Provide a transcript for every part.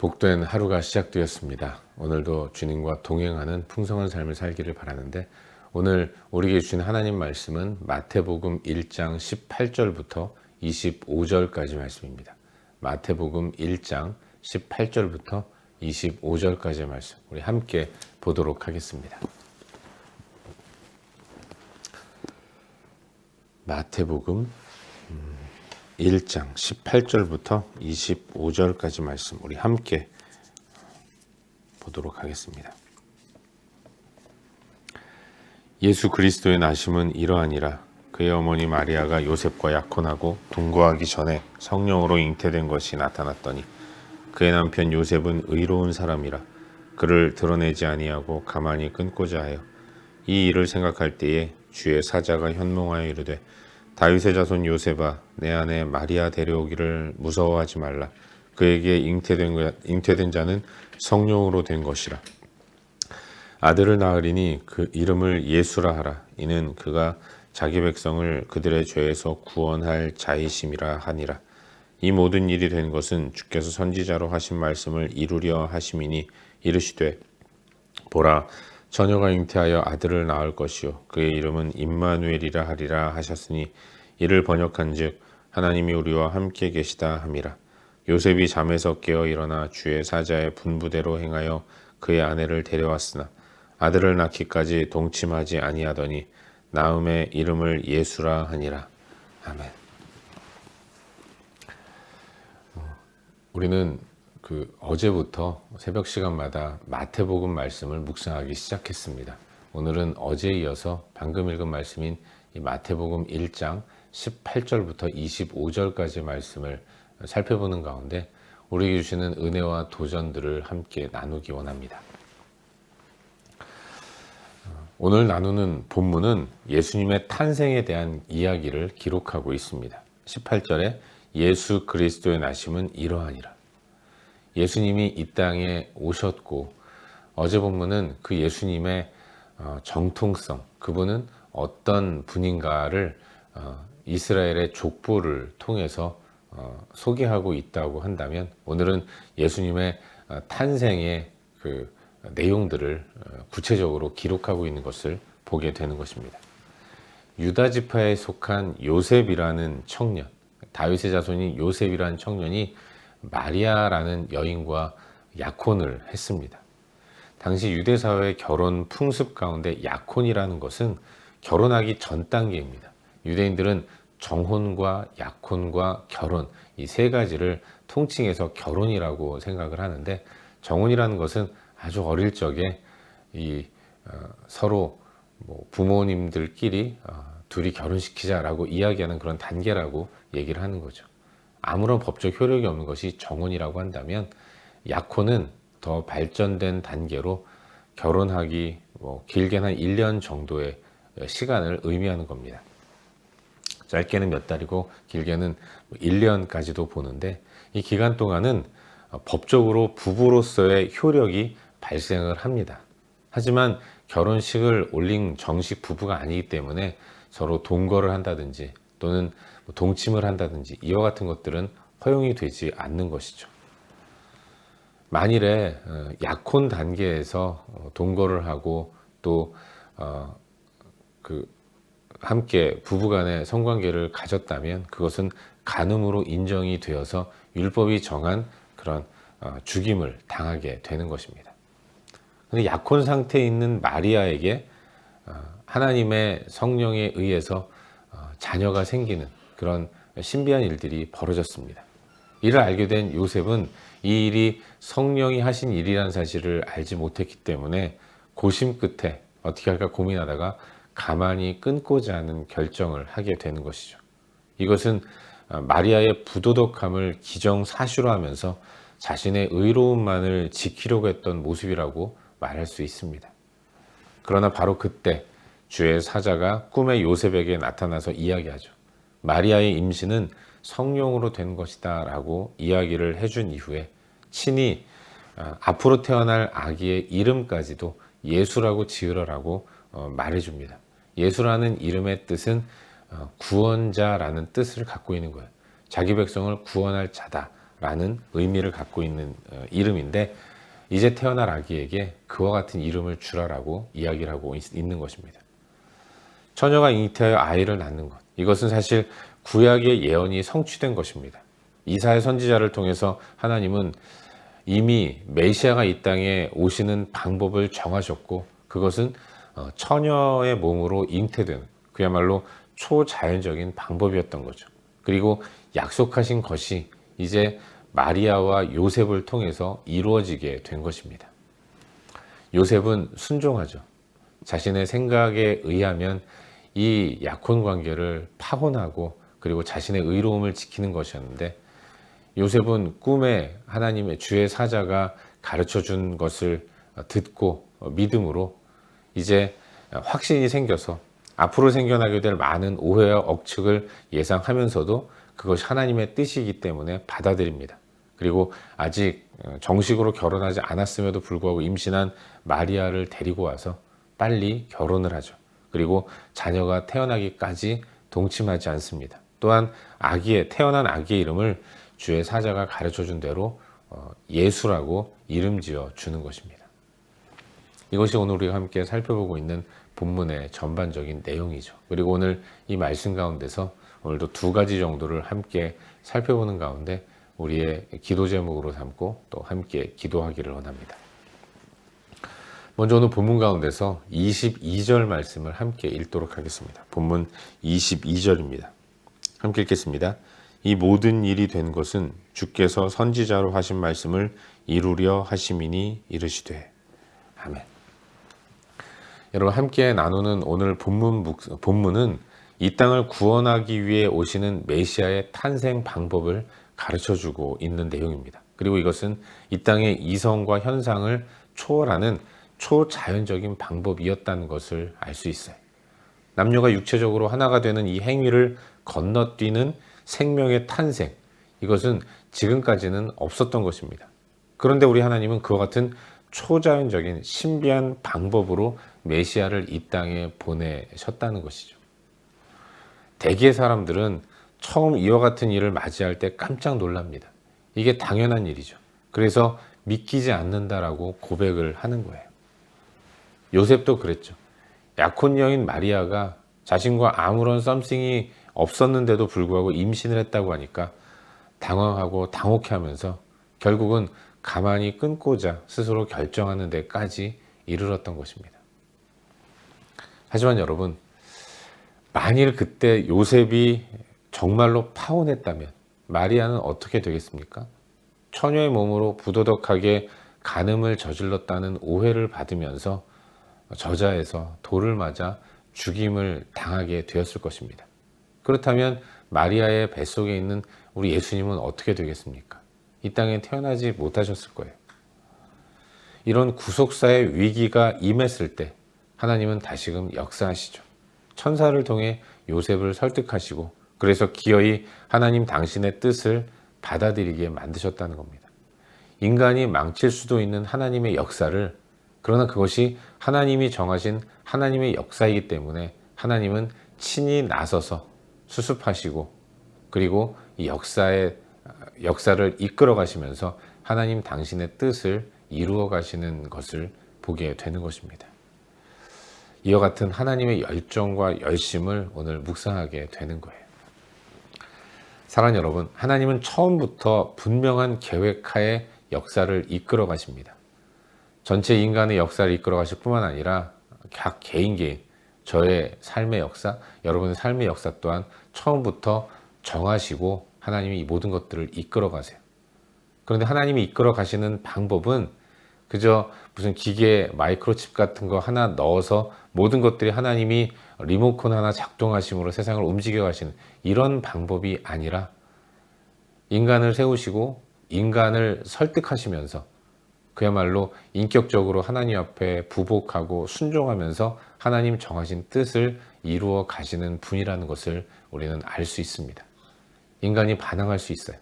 복된 하루가 시작되었습니다. 오늘도 주님과 동행하는 풍성한 삶을 살기를 바라는데, 오늘 우리에게 주신 하나님 말씀은 마태복음 1장 18절부터 25절까지 말씀입니다. 마태복음 1장 18절부터 25절까지의 말씀, 우리 함께 보도록 하겠습니다. 마태복음 1장 18절부터 25절까지 말씀, 우리 함께 보도록 하겠습니다. 예수 그리스도의 나심은 이러하니라. 그의 어머니 마리아가 요셉과 약혼하고 동거하기 전에 성령으로 잉태된 것이 나타났더니, 그의 남편 요셉은 의로운 사람이라 그를 드러내지 아니하고 가만히 끊고자 하여 이 일을 생각할 때에 주의 사자가 현몽하여 이르되, 다윗의 자손 요셉아, 내 아내 마리아 데려오기를 무서워하지 말라. 그에게 잉태된 자는 성령으로 된 것이라. 아들을 낳으리니 그 이름을 예수라 하라. 이는 그가 자기 백성을 그들의 죄에서 구원할 자이심이라 하니라. 이 모든 일이 된 것은 주께서 선지자로 하신 말씀을 이루려 하심이니, 이르시되 보라, 처녀가 잉태하여 아들을 낳을 것이요 그의 이름은 임마누엘이라 하리라 하셨으니, 이를 번역한즉 하나님이 우리와 함께 계시다 함이라. 요셉이 잠에서 깨어 일어나 주의 사자의 분부대로 행하여 그의 아내를 데려왔으나 아들을 낳기까지 동침하지 아니하더니 낳음의 이름을 예수라 하니라. 아멘. 우리는 어제부터 새벽 시간마다 마태복음 말씀을 묵상하기 시작했습니다. 오늘은 어제에 이어서 방금 읽은 말씀인 이 마태복음 1장 18절부터 25절까지 말씀을 살펴보는 가운데 우리에게 주시는 은혜와 도전들을 함께 나누기 원합니다. 오늘 나누는 본문은 예수님의 탄생에 대한 이야기를 기록하고 있습니다. 18절에 예수 그리스도의 나심은 이러하니라. 예수님이 이 땅에 오셨고, 어제 본문은 그 예수님의 정통성, 그분은 어떤 분인가를 이스라엘의 족보를 통해서 소개하고 있다고 한다면, 오늘은 예수님의 탄생의 그 내용들을 구체적으로 기록하고 있는 것을 보게 되는 것입니다. 유다 지파에 속한 요셉이라는 청년, 다윗의 자손이 요셉이라는 청년이 마리아라는 여인과 약혼을 했습니다. 당시 유대 사회의 결혼 풍습 가운데 약혼이라는 것은 결혼하기 전 단계입니다. 유대인들은 정혼과 약혼과 결혼, 이 세 가지를 통칭해서 결혼이라고 생각을 하는데, 정혼이라는 것은 아주 어릴 적에 서로 부모님들끼리 둘이 결혼시키자라고 이야기하는 그런 단계라고 얘기를 하는 거죠. 아무런 법적 효력이 없는 것이 정혼이라고 한다면, 약혼은 더 발전된 단계로 결혼하기 길게는 한 1년 정도의 시간을 의미하는 겁니다. 짧게는 몇 달이고 길게는 1년까지도 보는데, 이 기간 동안은 법적으로 부부로서의 효력이 발생을 합니다. 하지만 결혼식을 올린 정식 부부가 아니기 때문에 서로 동거를 한다든지 또는 동침을 한다든지 이와 같은 것들은 허용이 되지 않는 것이죠. 만일에 약혼 단계에서 동거를 하고 또 함께 부부간의 성관계를 가졌다면 그것은 간음으로 인정이 되어서 율법이 정한 그런 죽임을 당하게 되는 것입니다. 그런데 약혼 상태에 있는 마리아에게 하나님의 성령에 의해서 자녀가 생기는 그런 신비한 일들이 벌어졌습니다. 이를 알게 된 요셉은 이 일이 성령이 하신 일이라는 사실을 알지 못했기 때문에 고심 끝에 어떻게 할까 고민하다가 가만히 끊고자 하는 결정을 하게 되는 것이죠. 이것은 마리아의 부도덕함을 기정사실화 하면서 자신의 의로움만을 지키려고 했던 모습이라고 말할 수 있습니다. 그러나 바로 그때 주의 사자가 꿈에 요셉에게 나타나서 이야기하죠. 마리아의 임신은 성령으로 된 것이다 라고 이야기를 해준 이후에 친히 앞으로 태어날 아기의 이름까지도 예수라고 지으라고 말해줍니다. 예수라는 이름의 뜻은 구원자라는 뜻을 갖고 있는 거예요. 자기 백성을 구원할 자다 라는 의미를 갖고 있는 이름인데, 이제 태어날 아기에게 그와 같은 이름을 주라라고 이야기를 하고 있는 것입니다. 처녀가 잉태하여 아이를 낳는 것, 이것은 사실 구약의 예언이 성취된 것입니다. 이사야 선지자를 통해서 하나님은 이미 메시아가 이 땅에 오시는 방법을 정하셨고, 그것은 처녀의 몸으로 잉태되는 그야말로 초자연적인 방법이었던 거죠. 그리고 약속하신 것이 이제 마리아와 요셉을 통해서 이루어지게 된 것입니다. 요셉은 순종하죠. 자신의 생각에 의하면 이 약혼 관계를 파혼하고 그리고 자신의 의로움을 지키는 것이었는데, 요셉은 꿈에 하나님의 주의 사자가 가르쳐 준 것을 듣고 믿음으로 이제 확신이 생겨서 앞으로 생겨나게 될 많은 오해와 억측을 예상하면서도 그것이 하나님의 뜻이기 때문에 받아들입니다. 그리고 아직 정식으로 결혼하지 않았음에도 불구하고 임신한 마리아를 데리고 와서 빨리 결혼을 하죠. 그리고 자녀가 태어나기까지 동침하지 않습니다. 또한 태어난 아기의 이름을 주의 사자가 가르쳐 준 대로 예수라고 이름 지어 주는 것입니다. 이것이 오늘 우리가 함께 살펴보고 있는 본문의 전반적인 내용이죠. 그리고 오늘 이 말씀 가운데서 오늘도 두 가지 정도를 함께 살펴보는 가운데 우리의 기도 제목으로 삼고 또 함께 기도하기를 원합니다. 먼저 오늘 본문 가운데서 22절 말씀을 함께 읽도록 하겠습니다. 본문 22절입니다. 함께 읽겠습니다. 이 모든 일이 된 것은 주께서 선지자로 하신 말씀을 이루려 하심이니 이르시되. 아멘. 여러분, 함께 나누는 오늘 본문은 이 땅을 구원하기 위해 오시는 메시아의 탄생 방법을 가르쳐주고 있는 내용입니다. 그리고 이것은 이 땅의 이성과 현상을 초월하는 초자연적인 방법이었다는 것을 알 수 있어요. 남녀가 육체적으로 하나가 되는 이 행위를 건너뛰는 생명의 탄생, 이것은 지금까지는 없었던 것입니다. 그런데 우리 하나님은 그와 같은 초자연적인 신비한 방법으로 메시아를 이 땅에 보내셨다는 것이죠. 대개의 사람들은 처음 이와 같은 일을 맞이할 때 깜짝 놀랍니다. 이게 당연한 일이죠. 그래서 믿기지 않는다라고 고백을 하는 거예요. 요셉도 그랬죠. 약혼 여인 마리아가 자신과 아무런 썸씽이 없었는데도 불구하고 임신을 했다고 하니까 당황하고 당혹해하면서 결국은 가만히 끊고자 스스로 결정하는 데까지 이르렀던 것입니다. 하지만 여러분, 만일 그때 요셉이 정말로 파혼했다면 마리아는 어떻게 되겠습니까? 처녀의 몸으로 부도덕하게 간음을 저질렀다는 오해를 받으면서 저자에서 돌을 맞아 죽임을 당하게 되었을 것입니다. 그렇다면 마리아의 뱃속에 있는 우리 예수님은 어떻게 되겠습니까? 이 땅에 태어나지 못하셨을 거예요. 이런 구속사의 위기가 임했을 때 하나님은 다시금 역사하시죠. 천사를 통해 요셉을 설득하시고 그래서 기어이 하나님 당신의 뜻을 받아들이게 만드셨다는 겁니다. 인간이 망칠 수도 있는 하나님의 역사를, 그러나 그것이 하나님이 정하신 하나님의 역사이기 때문에 하나님은 친히 나서서 수습하시고 그리고 이 역사를 이끌어 가시면서 하나님 당신의 뜻을 이루어 가시는 것을 보게 되는 것입니다. 이와 같은 하나님의 열정과 열심을 오늘 묵상하게 되는 거예요. 사랑하는 여러분, 하나님은 처음부터 분명한 계획하에 역사를 이끌어 가십니다. 전체 인간의 역사를 이끌어 가실 뿐만 아니라 각 개인 저의 삶의 역사, 여러분의 삶의 역사 또한 처음부터 정하시고 하나님이 이 모든 것들을 이끌어 가세요. 그런데 하나님이 이끌어 가시는 방법은 그저 무슨 기계 마이크로칩 같은 거 하나 넣어서 모든 것들이 하나님이 리모컨 하나 작동하심으로 세상을 움직여 가시는 이런 방법이 아니라 인간을 세우시고 인간을 설득하시면서 그야말로 인격적으로 하나님 앞에 부복하고 순종하면서 하나님 정하신 뜻을 이루어 가시는 분이라는 것을 우리는 알 수 있습니다. 인간이 반항할 수 있어요.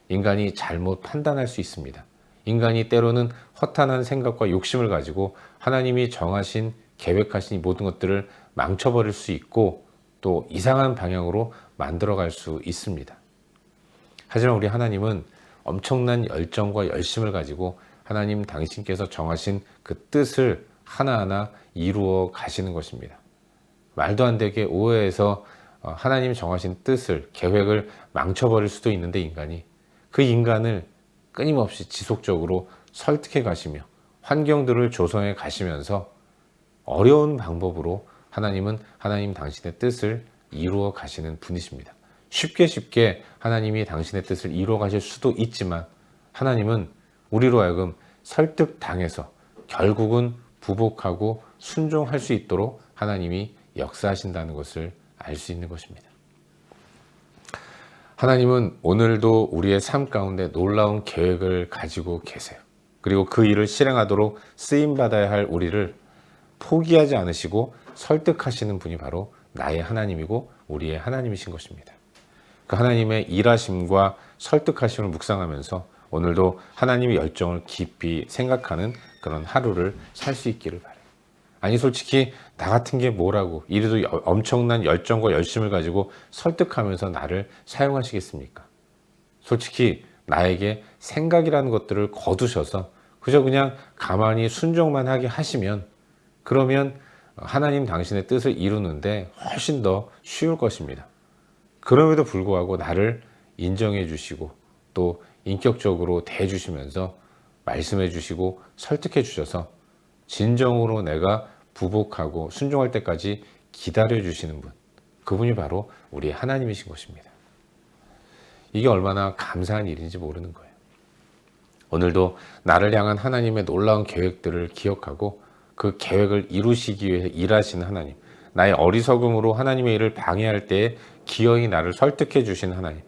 인간이 잘못 판단할 수 있습니다. 인간이 때로는 허탄한 생각과 욕심을 가지고 하나님이 정하신 계획하신 이 모든 것들을 망쳐버릴 수 있고 또 이상한 방향으로 만들어갈 수 있습니다. 하지만 우리 하나님은 엄청난 열정과 열심을 가지고 하나님 당신께서 정하신 그 뜻을 하나하나 이루어 가시는 것입니다. 말도 안 되게 오해해서 하나님 정하신 뜻을, 계획을 망쳐버릴 수도 있는데 인간이 그 인간을 끊임없이 지속적으로 설득해 가시며 환경들을 조성해 가시면서 어려운 방법으로 하나님은 하나님 당신의 뜻을 이루어 가시는 분이십니다. 쉽게 하나님이 당신의 뜻을 이루어 가실 수도 있지만 하나님은 우리로 하여금 설득당해서 결국은 부복하고 순종할 수 있도록 하나님이 역사하신다는 것을 알 수 있는 것입니다. 하나님은 오늘도 우리의 삶 가운데 놀라운 계획을 가지고 계세요. 그리고 그 일을 실행하도록 쓰임받아야 할 우리를 포기하지 않으시고 설득하시는 분이 바로 나의 하나님이고 우리의 하나님이신 것입니다. 그 하나님의 일하심과 설득하심을 묵상하면서 오늘도 하나님의 열정을 깊이 생각하는 그런 하루를 살 수 있기를 바라요. 아니 솔직히 나 같은 게 뭐라고 이래도 엄청난 열정과 열심을 가지고 설득하면서 나를 사용하시겠습니까? 솔직히 나에게 생각이라는 것들을 거두셔서 그저 그냥 가만히 순종만 하게 하시면 그러면 하나님 당신의 뜻을 이루는데 훨씬 더 쉬울 것입니다. 그럼에도 불구하고 나를 인정해 주시고 또 인격적으로 대해 주시면서 말씀해 주시고 설득해 주셔서 진정으로 내가 부복하고 순종할 때까지 기다려 주시는 분, 그분이 바로 우리 하나님이신 것입니다. 이게 얼마나 감사한 일인지 모르는 거예요. 오늘도 나를 향한 하나님의 놀라운 계획들을 기억하고 그 계획을 이루시기 위해 일하시는 하나님, 나의 어리석음으로 하나님의 일을 방해할 때에 기어이 나를 설득해 주신 하나님,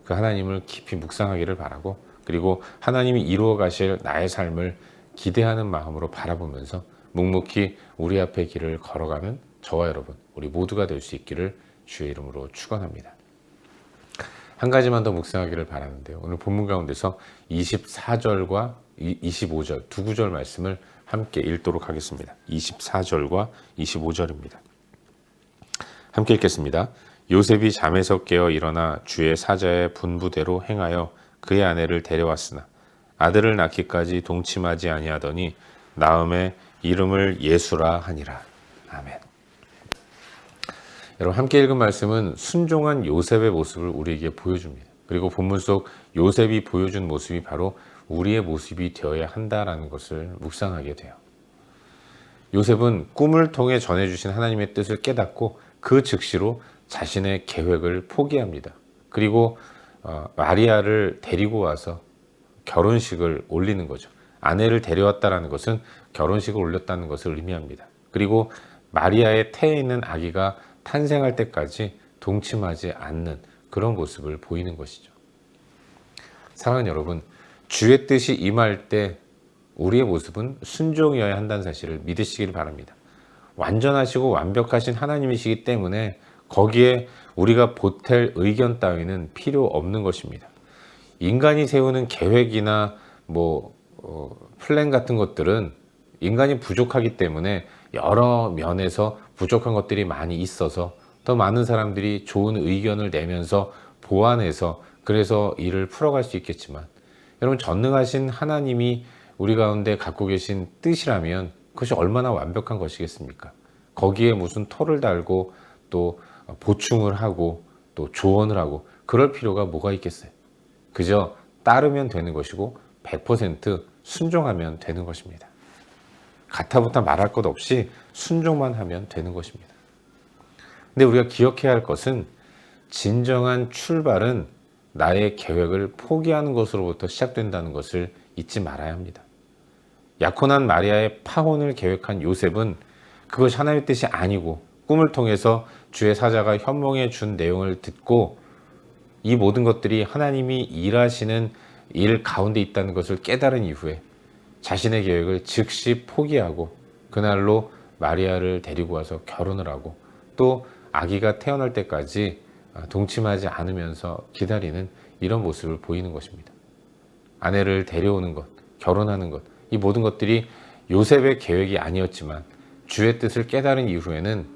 그 하나님을 깊이 묵상하기를 바라고, 그리고 하나님이 이루어 가실 나의 삶을 기대하는 마음으로 바라보면서 묵묵히 우리 앞의 길을 걸어가는 저와 여러분, 우리 모두가 될 수 있기를 주의 이름으로 축원합니다. 한 가지만 더 묵상하기를 바라는데요. 오늘 본문 가운데서 24절과 25절 두 구절 말씀을 함께 읽도록 하겠습니다. 24절과 25절입니다. 함께 읽겠습니다. 요셉이 잠에서 깨어 일어나 주의 사자의 분부대로 행하여 그의 아내를 데려왔으나 아들을 낳기까지 동침하지 아니하더니 나음에 이름을 예수라 하니라. 아멘. 여러분 함께 읽은 말씀은 순종한 요셉의 모습을 우리에게 보여줍니다. 그리고 본문 속 요셉이 보여준 모습이 바로 우리의 모습이 되어야 한다라는 것을 묵상하게 돼요. 요셉은 꿈을 통해 전해주신 하나님의 뜻을 깨닫고 그 즉시로 자신의 계획을 포기합니다. 그리고 마리아를 데리고 와서 결혼식을 올리는 거죠. 아내를 데려왔다는 것은 결혼식을 올렸다는 것을 의미합니다. 그리고 마리아의 태에 있는 아기가 탄생할 때까지 동침하지 않는 그런 모습을 보이는 것이죠. 사랑하는 여러분, 주의 뜻이 임할 때 우리의 모습은 순종이어야 한다는 사실을 믿으시길 바랍니다. 완전하시고 완벽하신 하나님이시기 때문에 거기에 우리가 보탤 의견 따위는 필요 없는 것입니다. 인간이 세우는 계획이나 플랜 같은 것들은 인간이 부족하기 때문에 여러 면에서 부족한 것들이 많이 있어서 더 많은 사람들이 좋은 의견을 내면서 보완해서 그래서 일을 풀어갈 수 있겠지만, 여러분 전능하신 하나님이 우리 가운데 갖고 계신 뜻이라면 그것이 얼마나 완벽한 것이겠습니까? 거기에 무슨 토를 달고 또 보충을 하고 또 조언을 하고 그럴 필요가 뭐가 있겠어요? 그저 따르면 되는 것이고 100% 순종하면 되는 것입니다. 가타부타 말할 것 없이 순종만 하면 되는 것입니다. 근데 우리가 기억해야 할 것은 진정한 출발은 나의 계획을 포기하는 것으로부터 시작된다는 것을 잊지 말아야 합니다. 약혼한 마리아의 파혼을 계획한 요셉은 그것이 하나님의 뜻이 아니고 꿈을 통해서 주의 사자가 현몽해 준 내용을 듣고 이 모든 것들이 하나님이 일하시는 일 가운데 있다는 것을 깨달은 이후에 자신의 계획을 즉시 포기하고 그날로 마리아를 데리고 와서 결혼을 하고 또 아기가 태어날 때까지 동침하지 않으면서 기다리는 이런 모습을 보이는 것입니다. 아내를 데려오는 것, 결혼하는 것, 이 모든 것들이 요셉의 계획이 아니었지만 주의 뜻을 깨달은 이후에는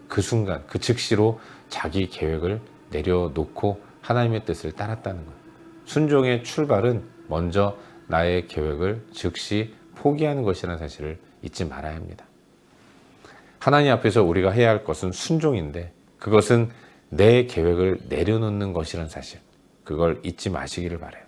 그 순간, 그 즉시로 자기 계획을 내려놓고 하나님의 뜻을 따랐다는 것. 순종의 출발은 먼저 나의 계획을 즉시 포기하는 것이라는 사실을 잊지 말아야 합니다. 하나님 앞에서 우리가 해야 할 것은 순종인데 그것은 내 계획을 내려놓는 것이라는 사실, 그걸 잊지 마시기를 바라요.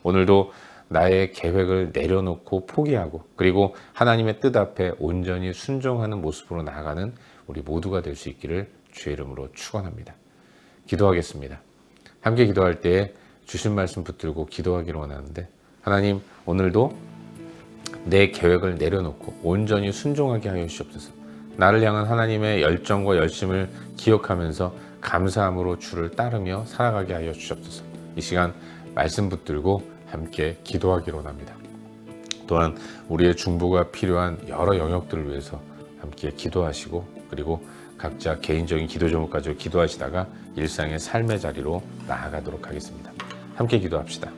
오늘도 나의 계획을 내려놓고 포기하고 그리고 하나님의 뜻 앞에 온전히 순종하는 모습으로 나아가는 우리 모두가 될 수 있기를 주의 이름으로 축원합니다. 기도하겠습니다. 함께 기도할 때에 주신 말씀 붙들고 기도하기를 원하는데, 하나님 오늘도 내 계획을 내려놓고 온전히 순종하게 하여 주시옵소서. 나를 향한 하나님의 열정과 열심을 기억하면서 감사함으로 주를 따르며 살아가게 하여 주시옵소서. 이 시간 말씀 붙들고 함께 기도하기를 원합니다. 또한 우리의 중보가 필요한 여러 영역들을 위해서 함께 기도하시고 그리고 각자 개인적인 기도 제목 가지고 기도하시다가 일상의 삶의 자리로 나아가도록 하겠습니다. 함께 기도합시다.